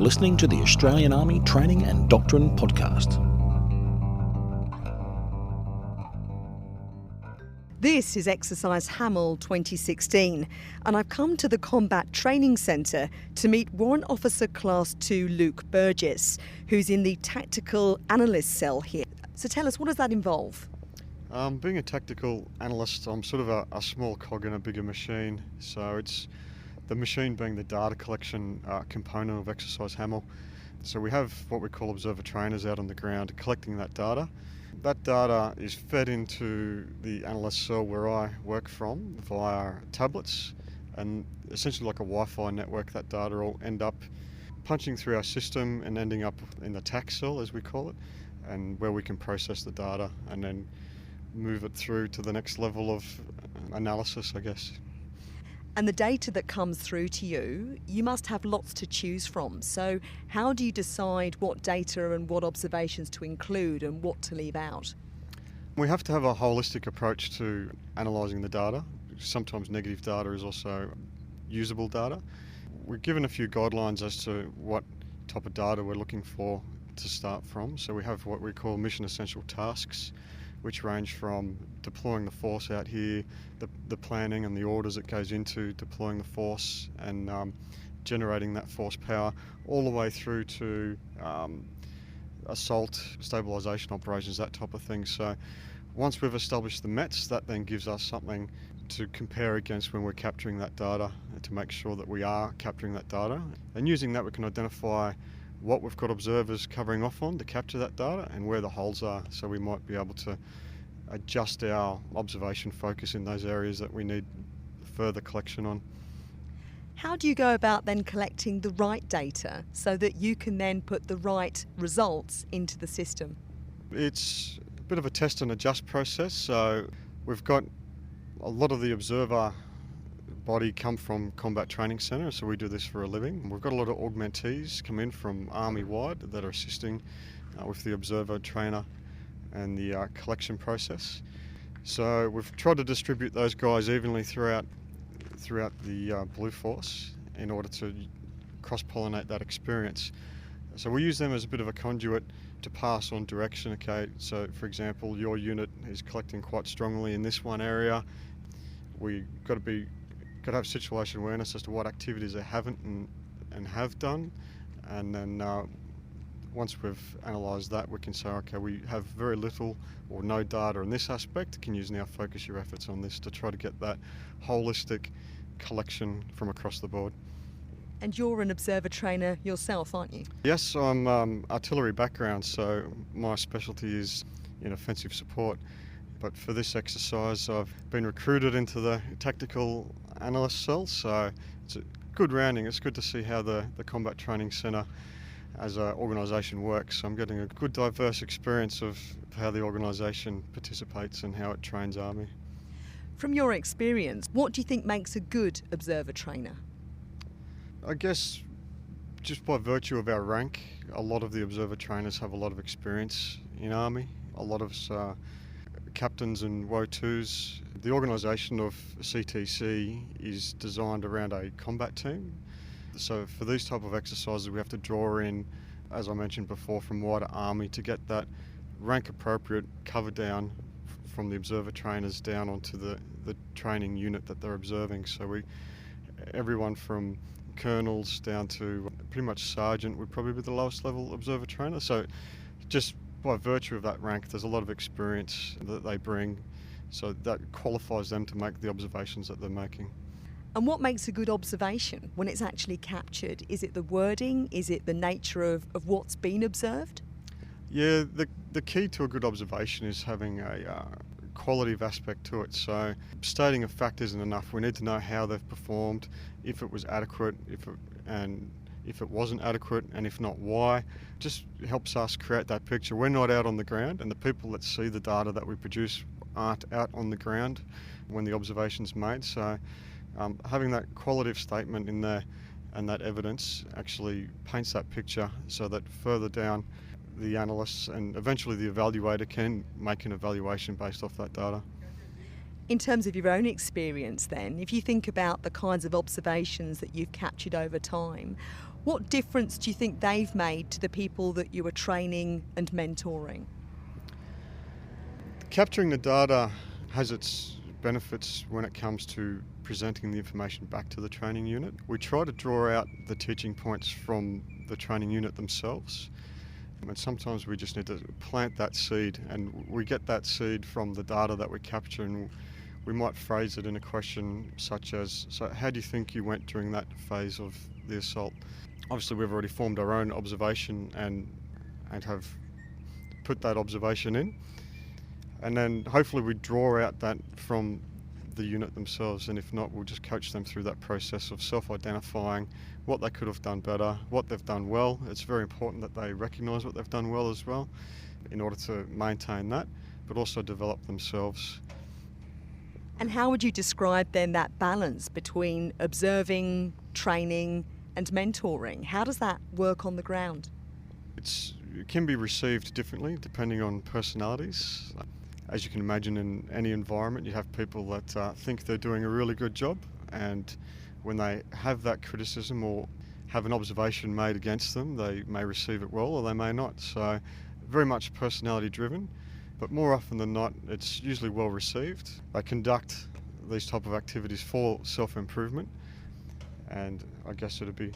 listening to the Australian Army Training and Doctrine Podcast. This is Exercise Hamel 2016, and I've come to the Combat Training Centre to meet Warrant Officer Class 2 Luke Burgess, who's in the Tactical Analyst cell here. So tell us, what does that involve? Being a tactical analyst, I'm sort of a small cog in a bigger machine. So it's the machine being the data collection component of Exercise Hamel. So we have what we call observer trainers out on the ground collecting that data. That data is fed into the analyst cell where I work from via tablets, and essentially like a Wi-Fi network, that data will end up punching through our system and ending up in the TAC cell, as we call it, and where we can process the data and then move it through to the next level of analysis, I guess. And the data that comes through to you, you must have lots to choose from. So how do you decide what data and what observations to include and what to leave out? We have to have a holistic approach to analysing the data. Sometimes negative data is also usable data. We're given a few guidelines as to what type of data we're looking for to start from. So we have what we call mission essential tasks, which range from deploying the force out here, the planning and the orders that goes into deploying the force and generating that force power, all the way through to assault, stabilisation operations, that type of thing. So once we've established the METs, that then gives us something to compare against when we're capturing that data, to make sure that we are capturing that data. And using that, we can identify what we've got observers covering off on to capture that data and where the holes are, so we might be able to adjust our observation focus in those areas that we need further collection on. How do you go about then collecting the right data so that you can then put the right results into the system? It's a bit of a test and adjust process. So we've got a lot of the observer body come from Combat Training Centre, so we do this for a living. We've got a lot of augmentees come in from Army-wide that are assisting with the observer trainer and the collection process. So we've tried to distribute those guys evenly throughout the Blue Force in order to cross-pollinate that experience. So we use them as a bit of a conduit to pass on direction. Okay, so for example, your unit is collecting quite strongly in this one area. We've got to have situation awareness as to what activities they haven't and have done, and then once we've analysed that, we can say, okay, we have very little or no data in this aspect. Can you now focus your efforts on this to try to get that holistic collection from across the board. And you're an observer trainer yourself, aren't you? Yes, I'm artillery background, so my specialty is in offensive support. But for this exercise, I've been recruited into the tactical analyst cell, so it's a good rounding. It's good to see how the Combat Training Centre as an organisation works. I'm getting a good diverse experience of how the organisation participates and how it trains Army. From your experience, what do you think makes a good observer trainer? I guess just by virtue of our rank, a lot of the observer trainers have a lot of experience in Army. A lot of us are captains and WO2s. The organisation of CTC is designed around a combat team. So for these type of exercises, we have to draw in, as I mentioned before, from wider Army to get that rank appropriate cover down from the observer trainers down onto the training unit that they're observing. So everyone from colonels down to pretty much sergeant would probably be the lowest level observer trainer. So just by virtue of that rank, there's a lot of experience that they bring, so that qualifies them to make the observations that they're making. And what makes a good observation when it's actually captured? Is it the wording? Is it the nature of what's been observed? Yeah, the key to a good observation is having a qualitative aspect to it. So stating a fact isn't enough. We need to know how they've performed, if it was adequate, if it wasn't adequate, and if not, why. Just helps us create that picture. We're not out on the ground, and the people that see the data that we produce aren't out on the ground when the observation's made. So having that qualitative statement in there and that evidence actually paints that picture so that further down the analysts and eventually the evaluator can make an evaluation based off that data. In terms of your own experience then, if you think about the kinds of observations that you've captured over time, What difference do you think they've made to the people that you were training and mentoring? Capturing the data has its benefits when it comes to presenting the information back to the training unit. We try to draw out the teaching points from the training unit themselves, and sometimes we just need to plant that seed, and we get that seed from the data that we capture, and we might phrase it in a question such as, so how do you think you went during that phase of the assault? Obviously we've already formed our own observation and have put that observation in, and then hopefully we draw out that from the unit themselves, and if not, we'll just coach them through that process of self-identifying what they could have done better, what they've done well. It's very important that they recognise what they've done well as well in order to maintain that, but also develop themselves. And how would you describe then that balance between observing, training and mentoring? How does that work on the ground? It can be received differently depending on personalities. As you can imagine, in any environment you have people that think they're doing a really good job, and when they have that criticism or have an observation made against them, they may receive it well or they may not. So very much personality driven, but more often than not it's usually well received. They conduct these type of activities for self-improvement, and I guess it'd be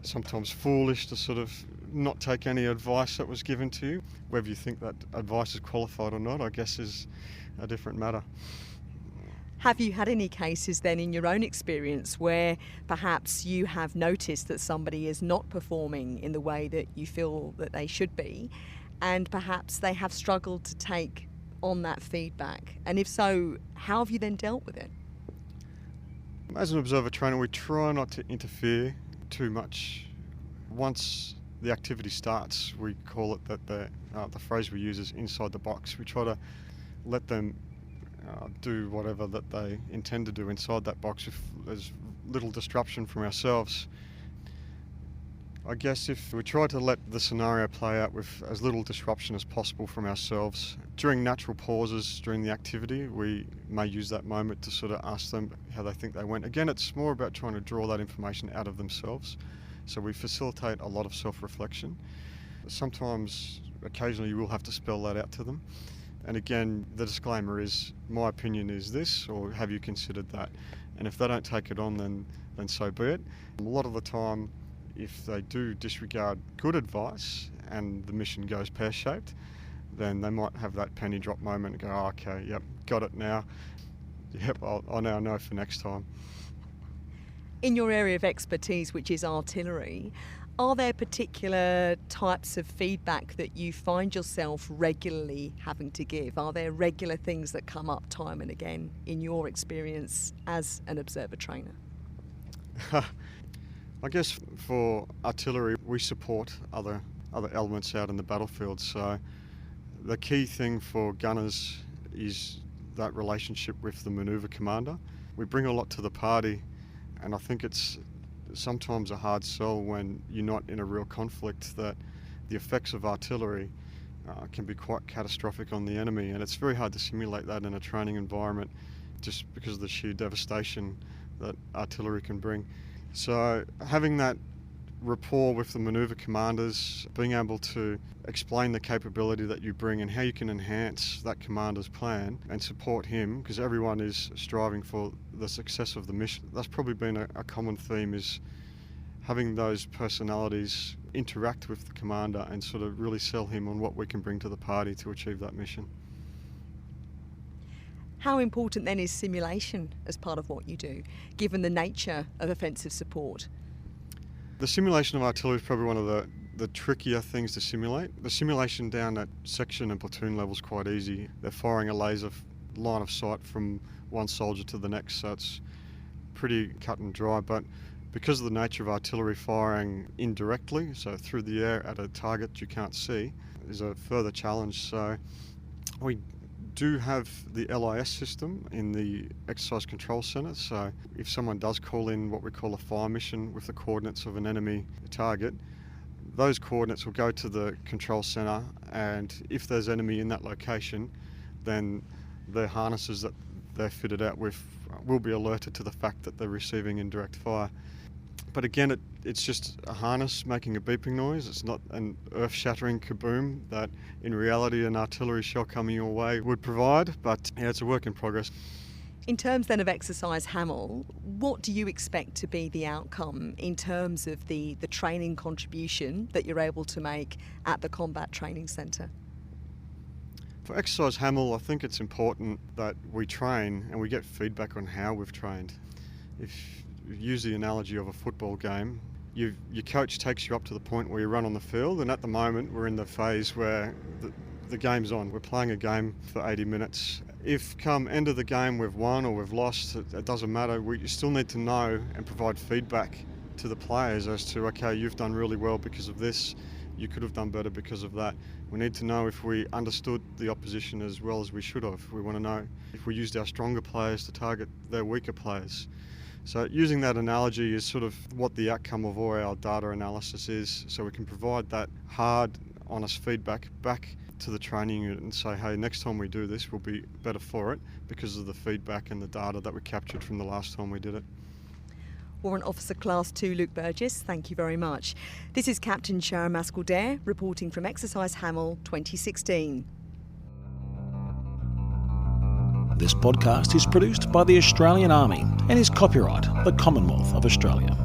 sometimes foolish to sort of not take any advice that was given to you. Whether you think that advice is qualified or not, I guess, is a different matter. Have you had any cases then in your own experience where perhaps you have noticed that somebody is not performing in the way that you feel that they should be, and perhaps they have struggled to take on that feedback? And if so, how have you then dealt with it? As an observer trainer, we try not to interfere too much. Once the activity starts, we call it that the phrase we use is inside the box. We try to let them do whatever that they intend to do inside that box with as little disruption from ourselves. I guess if we try to let the scenario play out with as little disruption as possible from ourselves, during natural pauses during the activity, we may use that moment to sort of ask them how they think they went. Again, it's more about trying to draw that information out of themselves. So we facilitate a lot of self-reflection. Sometimes, occasionally, you will have to spell that out to them. And again, the disclaimer is, my opinion is this, or have you considered that? And if they don't take it on, then so be it. A lot of the time, if they do disregard good advice and the mission goes pear-shaped, then they might have that penny drop moment and go, oh, okay, yep, got it now. Yep, I now know for next time. In your area of expertise, which is artillery, are there particular types of feedback that you find yourself regularly having to give? Are there regular things that come up time and again in your experience as an observer trainer? I guess for artillery, we support other elements out in the battlefield. So the key thing for gunners is that relationship with the manoeuvre commander. We bring a lot to the party, and I think it's sometimes a hard sell when you're not in a real conflict, that the effects of artillery can be quite catastrophic on the enemy, and it's very hard to simulate that in a training environment just because of the sheer devastation that artillery can bring. So having that rapport with the manoeuvre commanders, being able to explain the capability that you bring and how you can enhance that commander's plan and support him, because everyone is striving for the success of the mission. That's probably been a common theme, is having those personalities interact with the commander and sort of really sell him on what we can bring to the party to achieve that mission. How important then is simulation as part of what you do, given the nature of offensive support? The simulation of artillery is probably one of the trickier things to simulate. The simulation down at section and platoon level is quite easy. They're firing a laser line of sight from one soldier to the next, so it's pretty cut and dry. But because of the nature of artillery firing indirectly, so through the air at a target you can't see, is a further challenge. So we do have the LIS system in the Exercise Control Centre, so if someone does call in what we call a fire mission with the coordinates of an enemy target, those coordinates will go to the control centre, and if there's enemy in that location, then the harnesses that they're fitted out with will be alerted to the fact that they're receiving indirect fire. But again, it's just a harness making a beeping noise. It's not an earth-shattering kaboom that in reality an artillery shell coming your way would provide, but yeah, it's a work in progress. In terms then of exercise Hamel, what do you expect to be the outcome in terms of the training contribution that you're able to make at the Combat Training Centre? For exercise Hamel, I think it's important that we train and we get feedback on how we've trained. If you use the analogy of a football game, your coach takes you up to the point where you run on the field, and at the moment we're in the phase where the game's on. We're playing a game for 80 minutes. If come end of the game we've won or we've lost, it doesn't matter. We still need to know and provide feedback to the players as to, okay, you've done really well because of this, you could have done better because of that. We need to know if we understood the opposition as well as we should have. We want to know if we used our stronger players to target their weaker players. So using that analogy is sort of what the outcome of all our data analysis is, so we can provide that hard, honest feedback back to the training unit and say, hey, next time we do this, we'll be better for it because of the feedback and the data that we captured from the last time we did it. Warrant Officer Class 2 Luke Burgess, thank you very much. This is Captain Sharon Mascall-Dare reporting from Exercise Hamel 2016. This podcast is produced by the Australian Army and is copyright the Commonwealth of Australia.